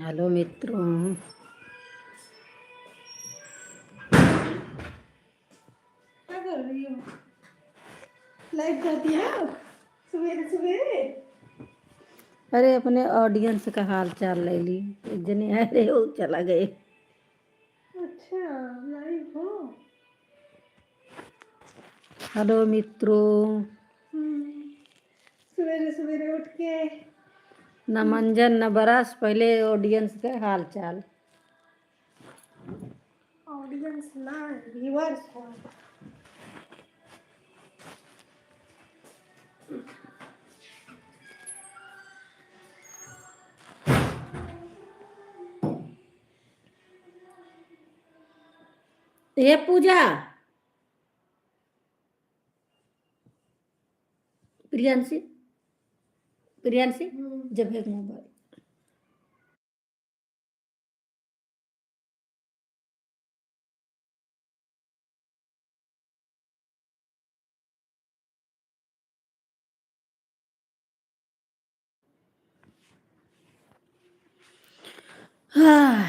Hello मित्रों, क्या कर रही हो? लाइव कर दिया सवेरे सवेरे। अरे अपने ऑडियंस का हाल चाल ले ली। एक जने आए रहे वो चला गए। अच्छा, लाइव हो? हेलो मित्रों, सवेरे सवेरे उठ के न मंजन न बरस, पहले ऑडियंस का हाल चाल। ऑडियंस ना व्यूअर्स हो। ये पूजा, प्रियांशी प्रियांशी जब एक मोबाइल। हाँ,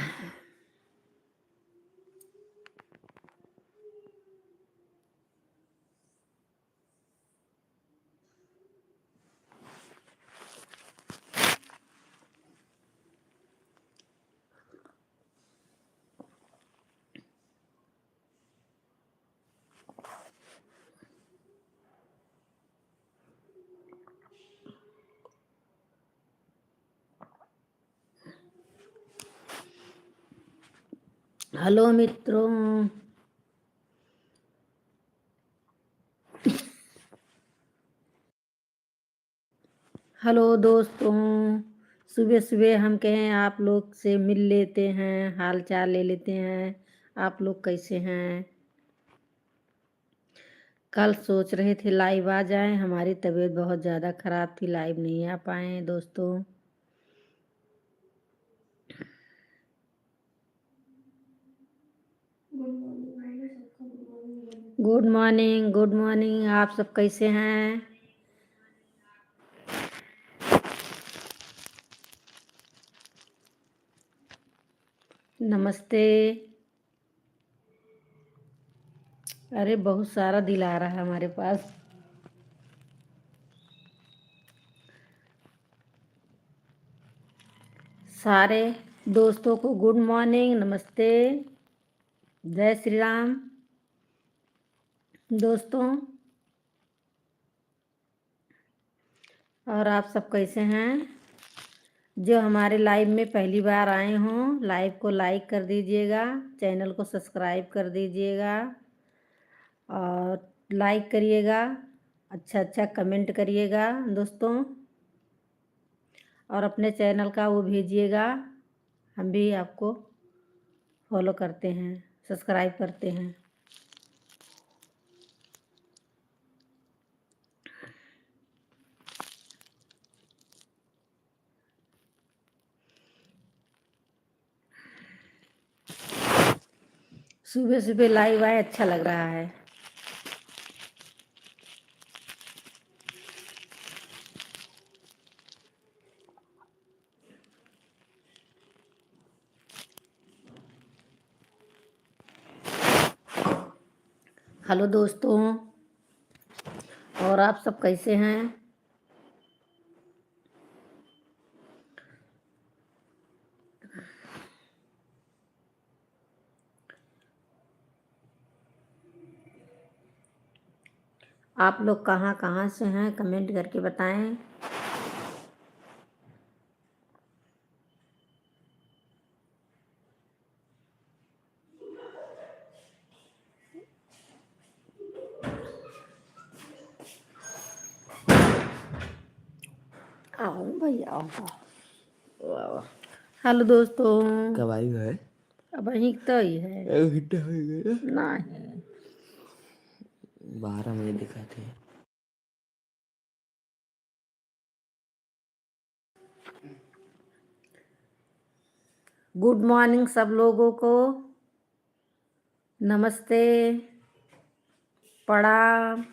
हेलो मित्रों, हेलो दोस्तों। सुबह सुबह हम कहें आप लोग से मिल लेते हैं, हाल चाल ले लेते हैं। आप लोग कैसे हैं? कल सोच रहे थे लाइव आ जाएं, हमारी तबीयत बहुत ज़्यादा ख़राब थी, लाइव नहीं आ पाए दोस्तों। Good morning, good morning. आप सब कैसे हैं? नमस्ते। अरे बहुत सारा दिल आ रहा है हमारे पास। सारे दोस्तों को गुड मॉर्निंग, नमस्ते, जय श्री राम दोस्तों। और आप सब कैसे हैं? जो हमारे लाइव में पहली बार आए हों, लाइव को लाइक कर दीजिएगा, चैनल को सब्सक्राइब कर दीजिएगा और लाइक करिएगा, अच्छा अच्छा कमेंट करिएगा दोस्तों। और अपने चैनल का वो भेजिएगा, हम भी आपको फॉलो करते हैं, सब्सक्राइब करते हैं। सुबह सुबह लाइव आए, अच्छा लग रहा है। हेलो दोस्तों, और आप सब कैसे हैं? आप लोग कहाँ कहाँ से हैं, कमेंट करके बताएं। आओ भैया आओ। हेलो दोस्तों, कब आई है? अब वहीं तो ही है। 1 घंटा हो गया। नहीं, 12 बजे दिखाते हैं। गुड मॉर्निंग सब लोगों को, नमस्ते, प्रणाम।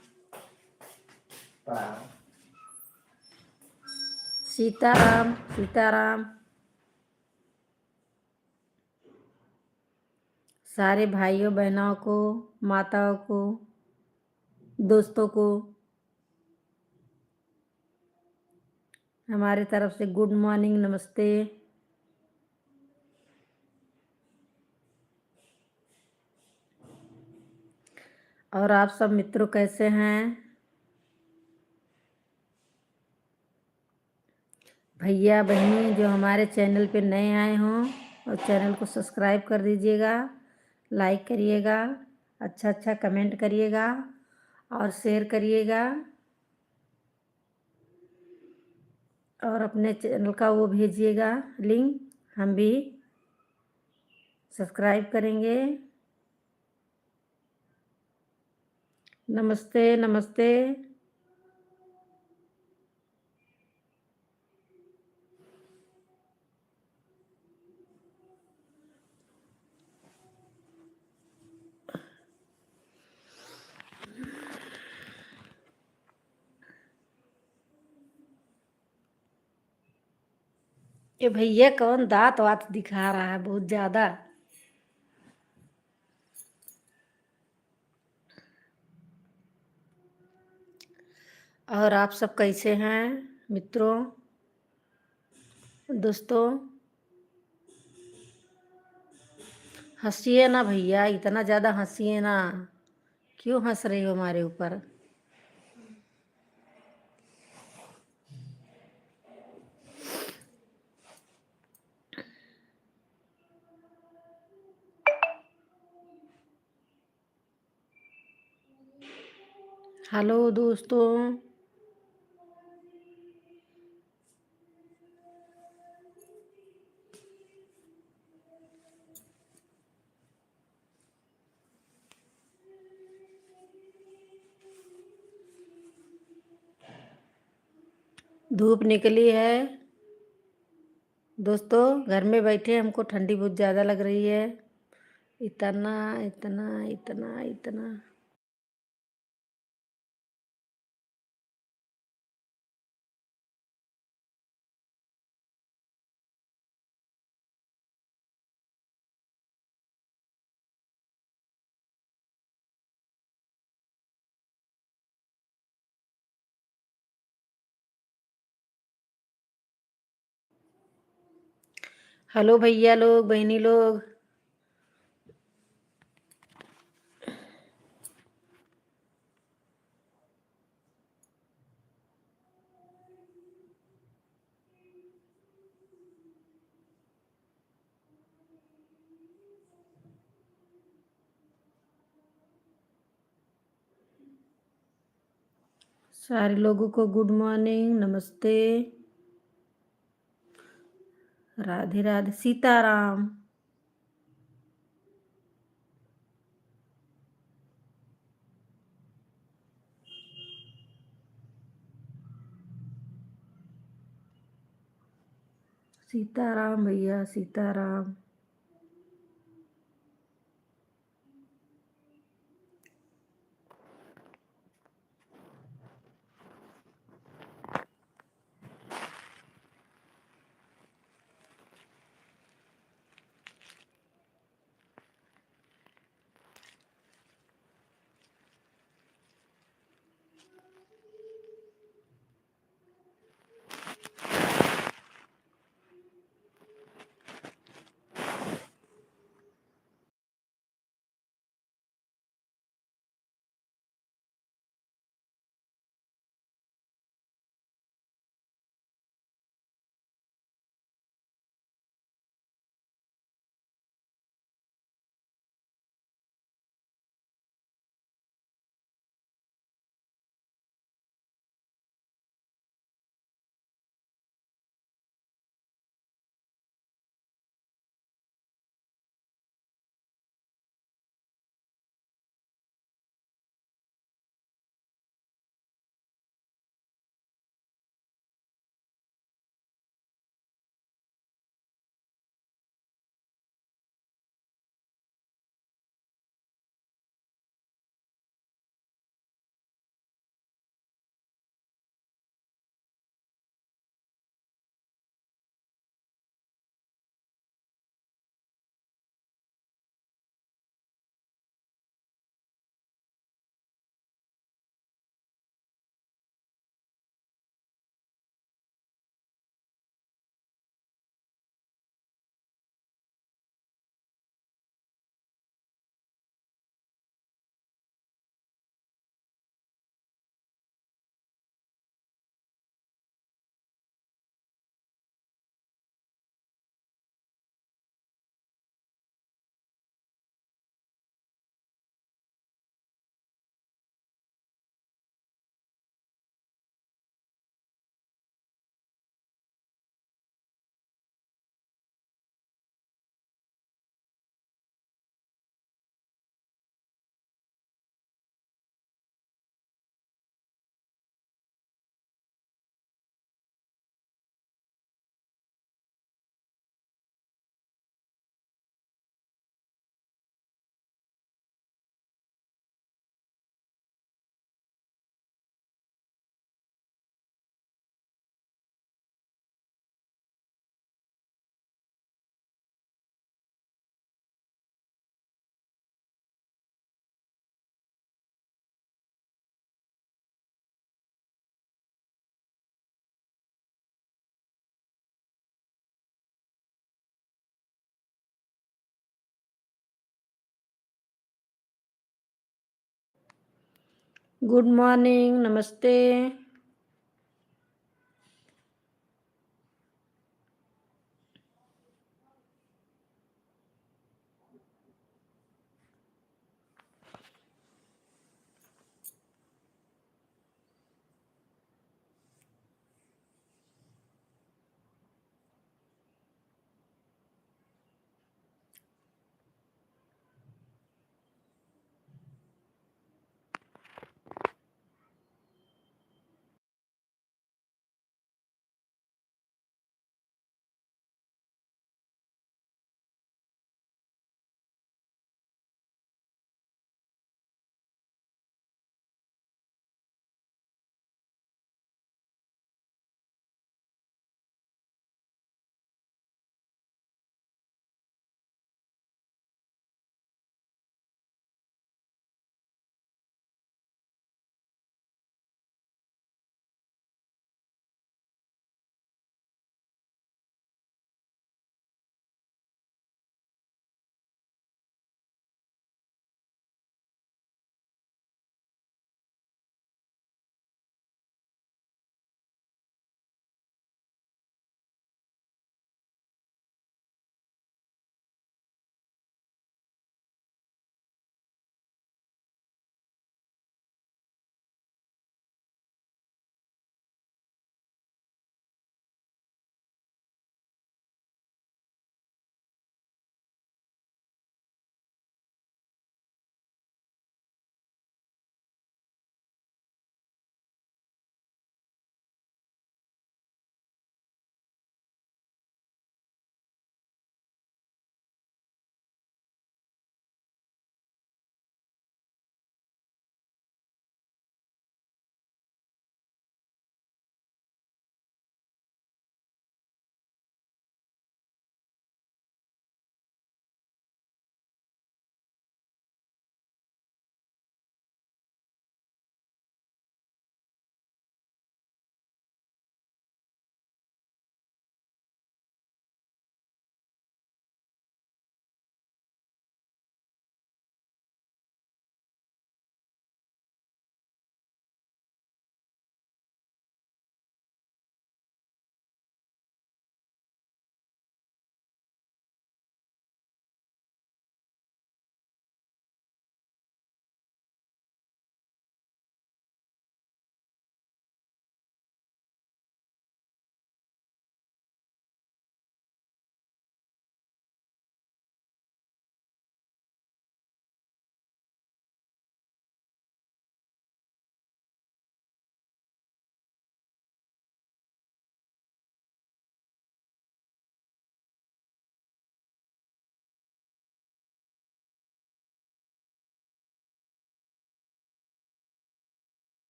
सीताराम सीताराम। सारे भाइयों बहनों को, माताओं को, दोस्तों को हमारे तरफ से गुड मॉर्निंग, नमस्ते। और आप सब मित्रों कैसे हैं? भैया बहनी जो हमारे चैनल पे नए आए हों और चैनल को सब्सक्राइब कर दीजिएगा, लाइक करिएगा, अच्छा अच्छा कमेंट करिएगा और शेयर करिएगा और अपने चैनल का वो भेजिएगा लिंक, हम भी सब्सक्राइब करेंगे। नमस्ते नमस्ते। ये भैया कौन दांत वात दिखा रहा है बहुत ज्यादा? और आप सब कैसे हैं मित्रों, दोस्तों? हंसिए ना भैया, इतना ज़्यादा हंसिए ना। क्यों हंस रही हो हमारे ऊपर? हेलो दोस्तों। धूप निकली है दोस्तों, घर में बैठे हमको ठंडी बहुत ज़्यादा लग रही है। इतना इतना इतना इतना। हेलो भैया लोग, बहनी लोग। सारे लोगों को गुड मॉर्निंग, नमस्ते, राधे राधे, सीताराम। सीताराम भैया, सीताराम। गुड मॉर्निंग, नमस्ते।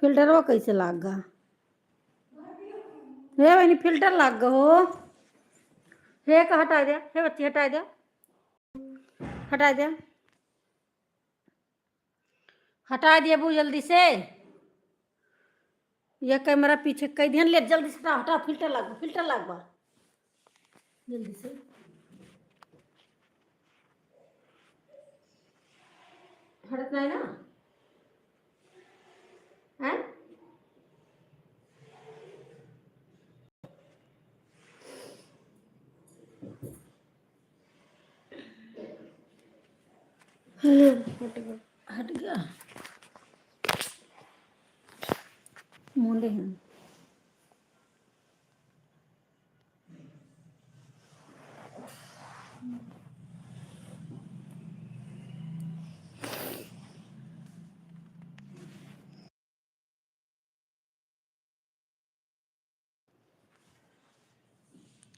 फिल्टर वो कैसे लाग गा हे बहनी फिल्टर लाग गो हो हे का हटा दिया हे बच्ची हटा दिया हटा दिया बू जल्दी से ये कैमरा पीछे कई ध्यान ले जल्दी से हटा फिल्टर लाग बा जल्दी से हटत नहीं ना हैं हट गया मुंडे हैं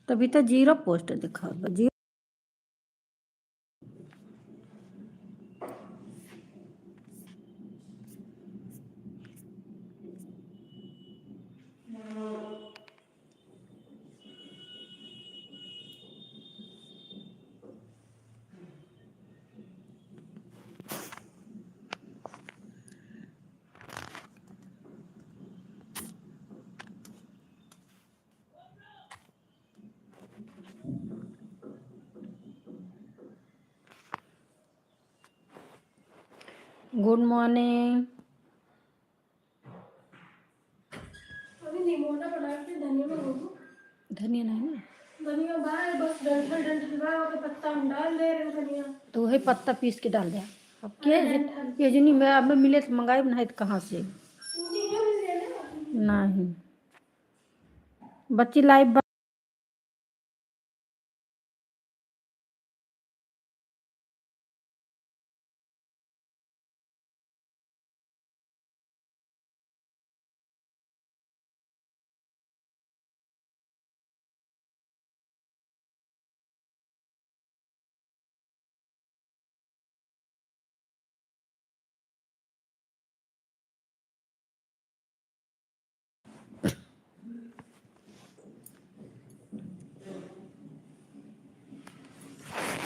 तभी तो 0 पोस्ट दिखा जीरो गुड मॉर्निंग अभी निमोना बना के धनिया में घोटू धनिया नहीं ना धनिया बाहर बस डंठल बा और पत्ता हम डाल दे रहे हैं धनिया तो वही पत्ता पीस के डाल दिया अब के ये जनी मैं अब मिले तो मंगाई नहीं तो कहाँ से नहीं बच्ची लाइव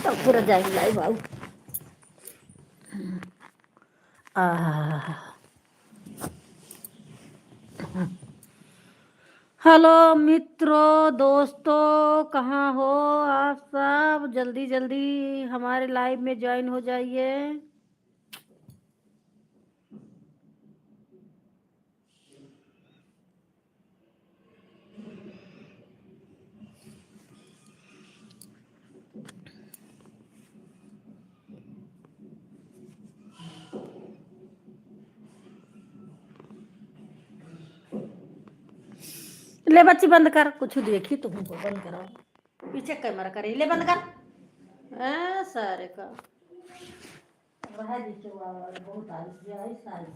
तब पूरा जाएगी लाइव आऊ हेलो मित्रों दोस्तों कहाँ हो आप सब जल्दी जल्दी हमारे लाइव में ज्वाइन हो जाइए ले बच्ची बंद कर कुछ देखी तुमको बंद करा पीछे कैमरा करे ले बंद कर सारे का रहा दीजिए बहुत आई सारी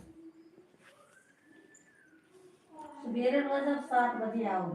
सवेरे रोज अब 7 बजे आओ